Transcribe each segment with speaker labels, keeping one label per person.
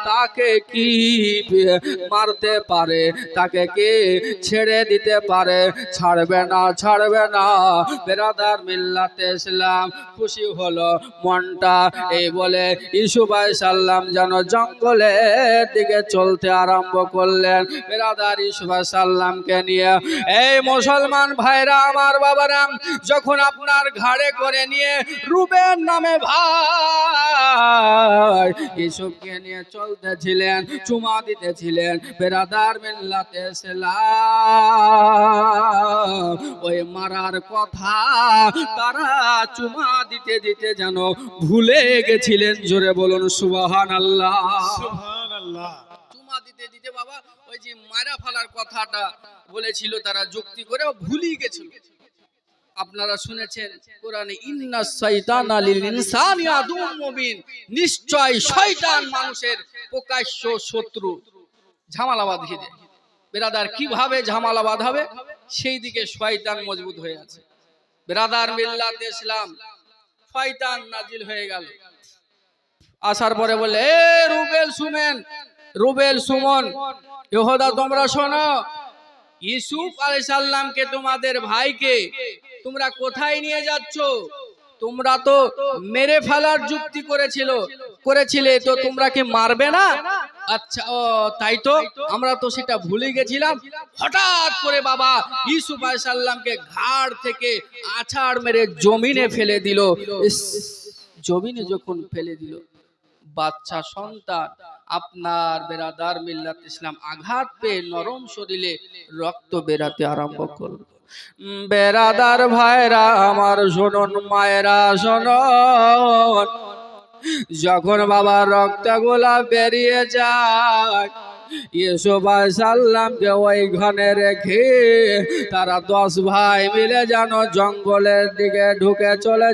Speaker 1: তাকে কি মারতে পারে, তাকে কি ছেড়ে দিতে পারে? ছাড়বে না, ছাড়বে না। বেরাদার মিল্লাতে ইসলাম খুশি হলো মনটা। এই বলে ইউসুফ আলাইহিস সালাম যেন জঙ্গলের দিকে চলতে আরম্ভ করলেন বেরাদার ইউসুফ আলাইহিস সালামকে নিয়ে। এই মুসলমান ভাইরা আমার, বাবারা, যখন আপনার ঘাড়ে করে নিয়ে রুবেন নামে ভাই ইউসুফকে নিয়ে চলতেছিলেন, চুমা দিতেছিলেন বেরাদার মিল্লাতে ইসলাম, ওই মারার কথা তারা চুমা দিতে দিতে যেন ভুলে গেছিলেন। জোরে বলুন সুবহানাল্লাহ।
Speaker 2: সুবহানাল্লাহ।
Speaker 1: চুমা দিতে দিতে বাবা ওই যে মারা ফেলার কথাটা বলেছিল তারা যুক্তি করে ভুলিয়ে গেছিল। আপনারা শুনেছেন কোরআনে, ইন্নাস শাইতানা লিল ইনসানি আদুউম মুবিন, নিশ্চয় শয়তান মানুষের প্রকাশ্য শত্রু। ঝামেলা বাঁধিয়ে দেয় বেরাদার। কিভাবে ঝামেলা বাঁধাবে সেই দিকে শয়তান মজবুত হয়ে আছে। বেরাদার মিল্লাতে ইসলাম শয়তান নাজিল হয়ে গেল। আসার পরে বলে, এ রুবেল সুমেন, রুবেল সুমন, ইহুদা তোমরা শোনো, ইউসুফ আলাইহিস সালামকে তোমাদের ভাইকে তোমরা কোথায় নিয়ে যাচ্ছ? তোমরা তো মেরে ফেলার যুক্তি করেছিলে, তো তোমরা কি মারবে না? আচ্ছা, ও তাই তো, আমরা তো সেটা ভুলে গেছিলাম। হঠাৎ করে বাবা ইউসুফ আলাইহিস সালামকে ঘাড় থেকে আছাড় মেরে জমিনে ফেলে দিল। জমিনে যখন ফেলে দিল, বাচ্চা সন্তান আপনার বেরাদার মিল্লাত ইসলাম আঘাত পেয়ে নরম শরীরে রক্ত বেরাতে আরম্ভ করলো। বেরাদার ভাইরা আমার, শুনুন মায়েরা শুনুন, যখন বাবা রক্তগুলা বেরিয়ে যায়, ইউসুফ আলাইহিস সালামকে ওইখানে রেখে তারা 10 ভাই মিলে যেন জঙ্গলের দিকে ঢুকে চলে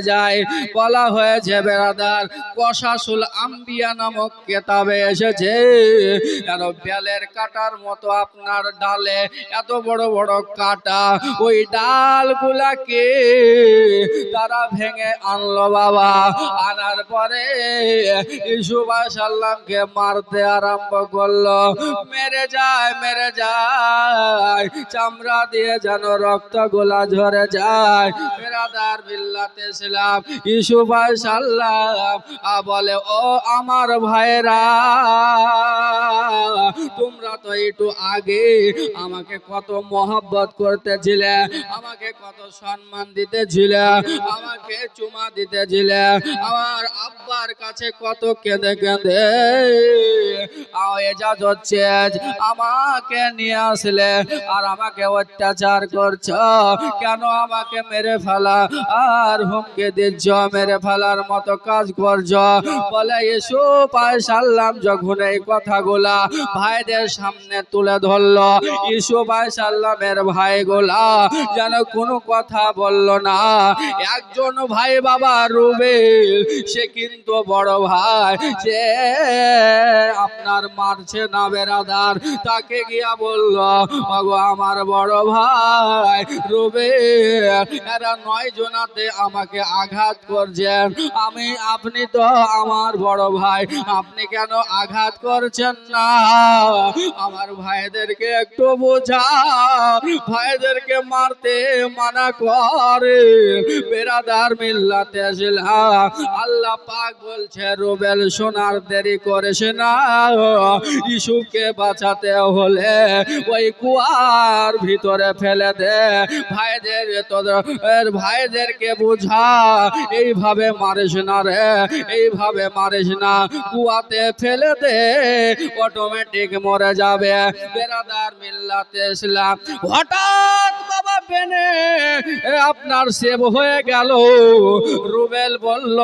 Speaker 1: যায়। বলা হয়েছে বেরাদার, কসাসুল আম্বিয়া নামক কিতাবে এসেছে, যেন বেলের কাটার মতো আপনার ডালে এত বড় বড় কাটা, ওই ডালগুলাকে তারা ভেঙে আনলো বাবা। আনার পরে ইউসুফ আলাইহিস সালামকে মারতে আরম্ভ করলো। মেরে যায়, চামড়া দিয়ে যেন রক্ত গোলা ঝরে যায়। বেরাদার মিল্লাতে ইসলাম ইউসুফ আলাইহিস সালাম বলে, ও আমার ভাইরা, তোমরা তো একটু আগে আমাকে কত মহব্বত করতেছিলে, আমাকে কত সম্মান দিতেছিলে, আমাকে চুমা দিতেছিলে, আমার আব্বার কাছে কত কেঁদে কেঁদে এজাজ হচ্ছে আমাকে নিয়ে আসলে, আর আমাকে অত্যাচার করছো কেন? আমাকে মেরে ফেলা আর হুমকি দিচ্ছ, মেরে ফেলার মতো কাজ করছো। বলে ইউসুফ আলাইহিস সালাম যখন এই কথাগুলা ভাইদের সামনে তুলে ধরলো, ইউসুফ আলাইহিস সালামের ভাইগুলা যেন কোনো কথা বলল না। একজন ভাই বাবা রুবেল, সে কিন্তু বড় ভাই, সে আপনার মারছে না বেরাদার, তাকে গিয়া বলল, ওগো আমার বড় ভাই রুবেল, এরা 9 জনাতে আমাকে আঘাত করছেন, আপনি তো আমার বড় ভাই, আপনি কেন আঘাত করছেন না? আমার ভাইদেরকে একটু বোঝা, ভাইদেরকে মারতে মানা করে। বেরাদার মিল্লাতে ইসলাম আল্লাহ পাক বলছে, রুবেল সোনার দেরি করিস না, ইউসুফকে বাঁচাতে হলে ওই কুয়ার ভিতরে ফেলে দে। ভাইদেরকে বুঝা, এইভাবে মারিস না রে, এইভাবে মারিস না, কুয়াতে ফেলে দে, অটোমেটিক মরে যাবে। বেরাদার মিল্লাতে ইসলাম হঠাৎ বাবা বেনে আপনার সেভ হয়ে গেল। রুবেল বলল,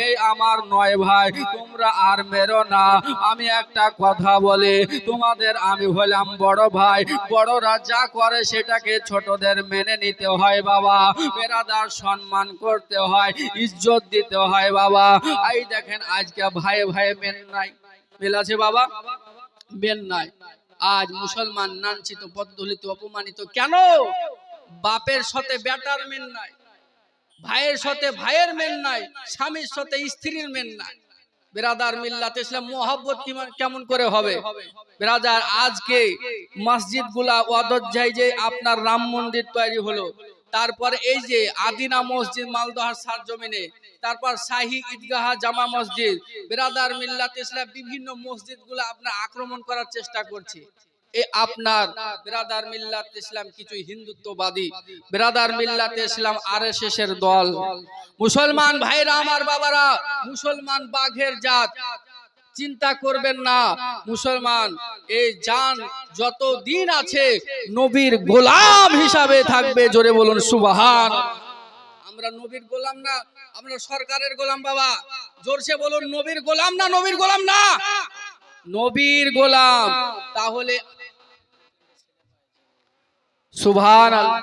Speaker 1: এই আমার 9 ভাই, তোমরা আর মেরো না, আমি একটা কথা বলি, তোমাদের আমি হলাম বড় ভাই, বড়রা যা করে সেটাকে ছোটদের মেনে নিতে হয় বাবা, বেরাদার সম্মান করতে হয়, ইজ্জত দিতে হয় বাবা। এই দেখেন আজকে ভাই ভাই মেন নাই, মিল আছে বাবা, মেন নাই। আজ মুসলমান লাঞ্ছিত, পদদলিত, অপমানিত কেন? বাপের সাথে বেটার মেন নাই, ভাইয়ের সাথে ভাইয়ের মেন নাই, স্বামীর সাথে স্ত্রীর মেন নাই। বেরাদার মিল্লাত ইসলাম মোহাব্বত কেমন করে হবে বেরাদার? আজকে মসজিদ গুলা অযোধ্যায় যে আপনার রাম মন্দির তৈরি হলো, তারপরে এই যে আদিনা মসজিদ মালদহার সারজমিনে, তারপর শাহী ঈদগাহ জামা মসজিদ, বেরাদার মিল্লাত ইসলাম বিভিন্ন মসজিদ গুলা আপনার আক্রমণ করার চেষ্টা করছে। আপনার বেরাদার মিল্লাত ইসলাম কিছু হিন্দুত্ববাদী, বেরাদার মিল্লাত ইসলাম আরএসএস এর দল। মুসলমান ভাইরা আমার বাবারা, মুসলমান বাঘের জাত, চিন্তা করবেন না। মুসলমান এই জান যত দিন আছে নবীর গোলাম হিসাবে থাকবে। জোরে বলুন সুবহান। আমরা নবীর গোলাম না, আমরা সরকারের গোলাম। বাবা জোরসে বলুন, নবীর গোলাম না, নবীর গোলাম না, নবীর গোলাম। তাহলে সুবহানাল্লাহ।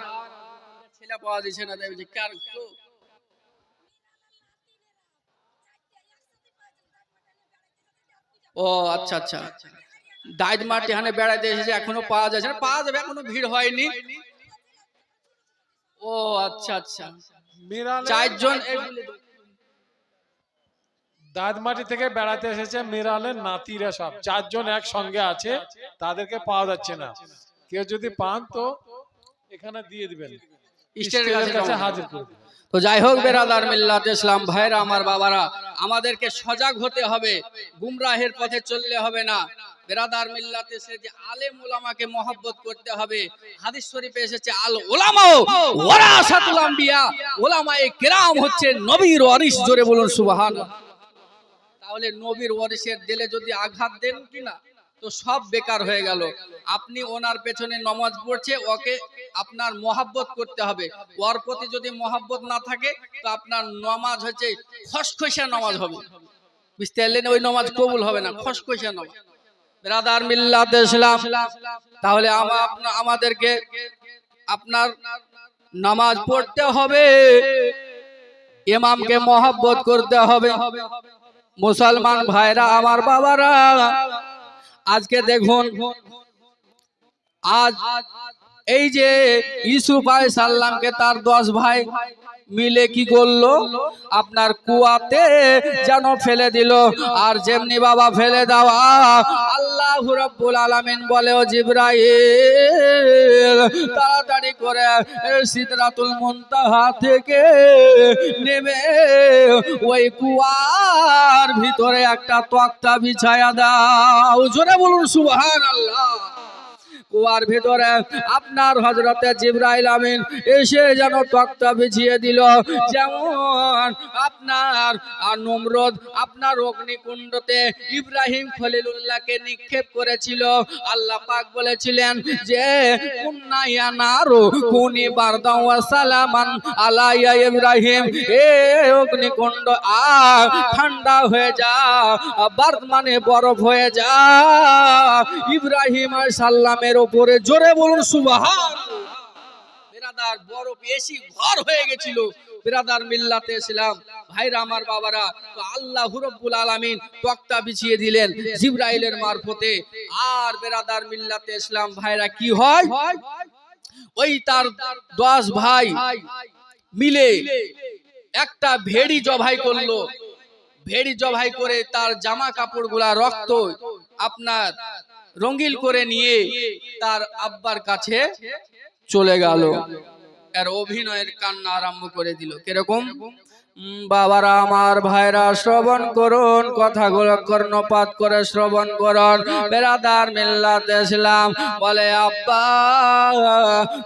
Speaker 1: ছেলে পাওয়া যাচ্ছে না, দেখবে কার ও আচ্ছা আচ্ছা, দাইদ মাটি হানে বেড়াতে এসেছে, এখনো পাওয়া যাচ্ছে না, পাওয়া যাবে, এখনো ভিড় হয়নি। ও আচ্ছা আচ্ছা, চারজন
Speaker 2: দাঁতমাটি থেকে বেড়াতে এসেছে মিরালের নাতিরা, সব চারজন একসঙ্গে আছে, তাদেরকে পাওয়া যাচ্ছে না। কেউ যদি পান তো এখানে দিয়ে দিবেন, স্টেজের কাছে হাজির করে দিবেন।
Speaker 1: তো যাই হোক বেরাদার মিল্লাত ইসলাম ভাইরা আমার বাবারা, আমাদেরকে সজাগ হতে হবে, গুমরাহের পথে চললে হবে না। বেরাদার মিল্লাত এসে যে আলেম উলামাকে মহব্বত করতে হবে। হাদিস শরীফে এসেছে আল উলামাও ওয়ারাসাতুল আম্বিয়া, উলামায়ে কেরাম হচ্ছে নবীর ওয়ারিস। জোরে বলুন সুবহানাল্লাহ। তাহলে নবীর ওয়ারিসের দিলে যদি আঘাত দেন কিনা তো সব বেকার হয়ে গেল। আপনি ওনার পেছনে নামাজ পড়ছে, ওকে আপনার মহব্বত করতে হবে। ওর প্রতি যদি মহব্বত না থাকে তো আপনার নামাজ হচ্ছে খসখসা নামাজ হবে, বুঝতে পারলেন? ওই নামাজ কবুল হবে না, খসখসা নামাজ। বেরাদার মিল্লাত ইসলাম, তাহলে আমাদেরকে আপনার নামাজ পড়তে হবে, ইমামকে মহব্বত করতে হবে। মুসলমান ভাইরা আমার বাবারা, আজকে দেখুন, আজ এই যে ইউসুফ আলাইহিস সালামকে তার 10 ভাই মিলে কি করলো, আপনার কুয়াতে যেন ফেলে দিল। আর যেমনি বাবা ফেলে দেওয়া, আল্লাহু রাব্বুল আলামিন বলে, ও জিবরাইল তাড়াতাড়ি করে সিদরাতুল মুনতাহা থেকে নেমে ওই কুয়ার ভিতরে একটা তক্তা বিছায়া দাও। জোরে বলুন সুবহানাল্লাহ। কুয়ার ভিতরে আপনার হযরতে জিবরাইল আমিন এসে যেন তক্তা বিছিয়ে দিল। যেমন আপনার নমরুদ আপনার অগ্নিকুণ্ডতে ইব্রাহিম খলিলুল্লাহকে নিক্ষেপ করেছিল, আল্লাহ পাক বলেছিলেন যে কুন্না ইয়া নারু কুনি বারদাও ওয়া সালামান আলা ইয়া ইব্রাহিম, এ অগ্নিকুণ্ড ঠান্ডা হয়ে যা, বারদ মানে বরফ হয়ে যা ইব্রাহিম আলাইহিস সালামের উপরে। জোরে বলুন সুবহানাল্লাহ। বেরাদার বরফ এসি ঘর হয়ে গেছিল। বেরাদার মিল্লাতে ইসলাম ভাইরা আমার বাবারা, তো আল্লাহু রাব্বুল আলামিন তক্তা বিছিয়ে দিলেন জিবরাইলের মারফতে। আর বেরাদার মিল্লাতে ইসলাম ভাইরা কি হয়, ওই তার 10 ভাই মিলে একটা ভেড়ি জবাই করলো। ভেড়ি জবাই করে তার জামা কাপড়গুলা রক্ত আপনার রঙিল করে নিয়ে তার আব্বার কাছে চলে গেল। আর অভিনয়ের কান্না আরম্ভ করে দিল। কিরকম? বাবারা আমার ভাইরা শ্রবণ করুন, কথাগুলো কর্ণপাত করে শ্রবণ করুন। বেরাদার মিল্লাত ইসলাম বলে, আব্বা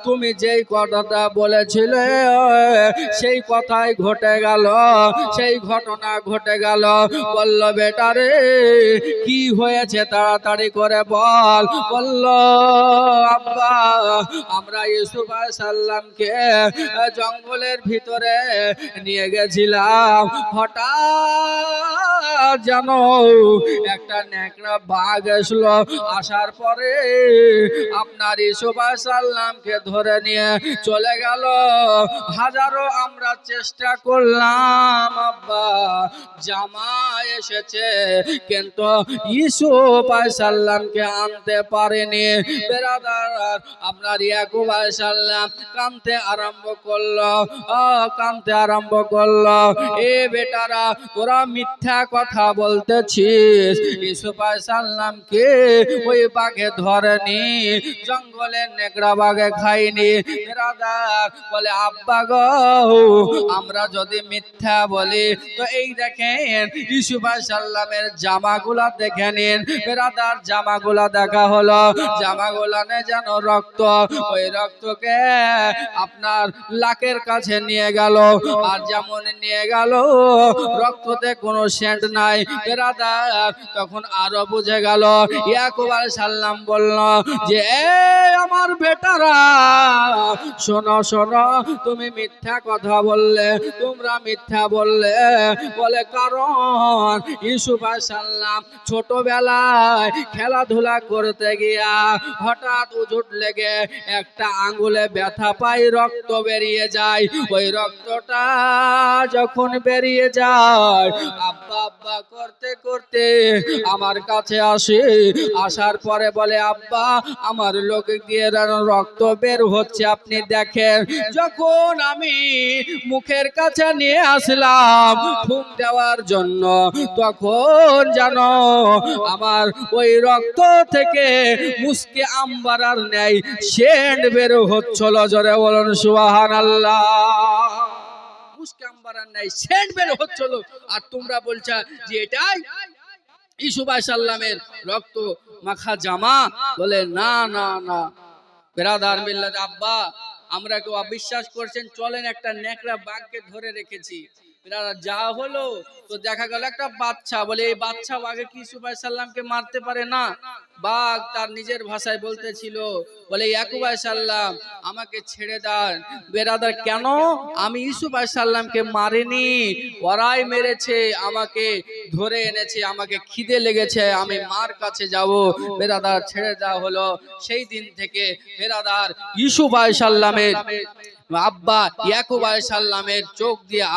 Speaker 1: তুমি যেই কথাটা বলেছিলে সেই কথাই ঘটে গেল, সেই ঘটনা ঘটে গেল। বলল, বেটারে কি হয়েছে তাড়াতাড়ি করে বল। বলল, আব্বা আমরা ইউসুফ আলাইহিস সালামকে জঙ্গলের ভিতরে নিয়ে গেছি, হঠাৎ যেন একটা নেকড়া বাঘ আসলো। আসার পরে আপনার ইউসুফ আলাইহিস সালামকে ধরে নিয়ে চলে গেল। হাজারো আমরা চেষ্টা করলাম আব্বা, জামাই এসেছে কিন্তু ইউসুফ আলাইহিস সালামকে আনতে পারেনি। বেরাদার আপনার ইয়াকুব আলাইহিস সালাম কাঁদতে আরম্ভ করলো, কাঁদতে আরম্ভ করলো। বললো, এ বেটারা তোরা মিথ্যা কথা বলতেছিস, ইউসুফ আলাইহিস সালামকে ওই বাঘে ধরেনি, জঙ্গলে নেকড়া বাঘে খাইনি। বেরাদার বলে, আব্বা গো আমরা যদি মিথ্যা বলি তো এই দেখেন ইউসুফ আলাইহিস সালামের জামাগুলা দেখে নিন। বেরাদার জামাগুলা দেখা হলো, জামাগুলা নে যেন রক্ত, ওই রক্তকে আপনার লাকের কাছে নিয়ে গেল, আর যেমন নিয়ে গেল রক্ততে কোনো সেন্ট নাই। বেরাদার তখন আরো বুঝে গেল। ইয়াকুব আলাইহিস সালাম বলল যে, এ আমার বেটারা শোনো শোনো, তুমি মিথ্যা কথা বললে, তোমরা মিথ্যা বললে। বলে কারণ ইউসুফ আলাইহিস সালাম ছোটবেলায় খেলাধুলা করতে গিয়া হঠাৎ উজুট লেগে একটা আঙ্গুলে ব্যথা পাই, রক্ত বেরিয়ে যায়। ওই রক্তটা যখন বেরিয়ে যায় আব্বা আব্বা করতে করতে আমার কাছে আসে, আসার পরে বলে, আব্বা আমার লোক দিয়ে রক্ত বের হচ্ছে, আপনি দেখেন। যখন আমি মুখের কাছে নিয়ে আসলাম ফুঁক দেওয়ার জন্য, তখন জানো আমার ওই রক্ত থেকে মুসকে আম্বারার ন্যায় সেন্ট বের হচ্ছিল। জোরে বলুন সুবহানাল্লাহ। মুসকে আম্বারার ন্যায় সেন্ট বের হচ্ছিল, আর তোমরা বলছো যে এটাই ইউসুফ আলাইহিস সালামের রক্ত মাখা জামা। বলে না না না বেরাদার মিল্লাত, আব্বা আমরা কেউ অবিশ্বাস করছেন, চলেন একটা নেকড়া বাঘকে ধরে রেখেছি। যা হলো তো দেখা গেল একটা বাচ্চা। বলে এই বাচ্চা বাঘে কি ইউসুফ আলাইহিস সালামকে মারতে পারে না? বাঘ তার নিজের ভাষায় বলতেছিল, বলে ইয়াকুব আলাইহিস সালাম আমাকে ছেড়ে দেন। বেরাদার কেন? আমি ইউসুফ আলাইহিস সালামকে মারিনি, ওরাই মেরেছে, আমাকে ধরে এনেছে, আমাকে খিদে লেগেছে, আমি মার কাছে যাব। বেরাদার ছেড়ে দেওয়া হলো। সেই দিন থেকে বেরাদার ইউসুফ আলাইহিস সালামের আব্বা ইয়াকুব আলাইহিস সালামের চোখ দিয়ে